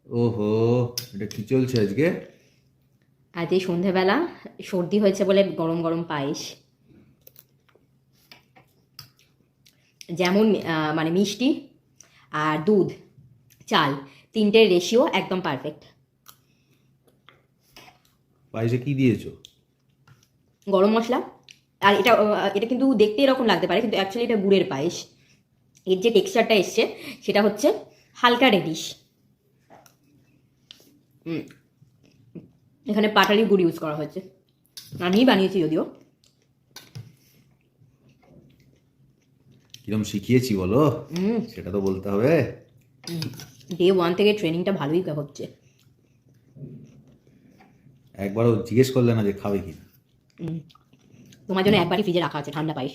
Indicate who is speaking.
Speaker 1: ওহো, এটা কি চলছে আজকে?
Speaker 2: আজ এই সন্ধেবেলা সর্দি হয়েছে বলে গরম গরম পায়েস। যেমন মানে মিষ্টি আর দুধ, চাল, তিনটের রেশিও একদম পারফেক্ট।
Speaker 1: পায়েসে কি দিয়েছো?
Speaker 2: গরম মশলা। আর এটা এটা কিন্তু দেখতে এরকম লাগতে পারে, কিন্তু অ্যাকচুয়ালি এটা গুড়ের পায়েস। এর যে টেক্সচারটা এসছে সেটা হচ্ছে হালকা রেডিশ। এখানে পাটালি গুড় ইউজ করা হয়েছে, আমিই বানিয়েছি যদিও।
Speaker 1: কিরম শিখিয়েছি বলো, সেটা তো বলতে হবে।
Speaker 2: ডে 1 থেকে ট্রেনিংটা ভালোই হচ্ছে।
Speaker 1: একবারও জিজ্ঞেস করলে না যে খাবে কি না।
Speaker 2: তোমার জন্য একবারই ফ্রিজে রাখা আছে ঠান্ডা পায়েস।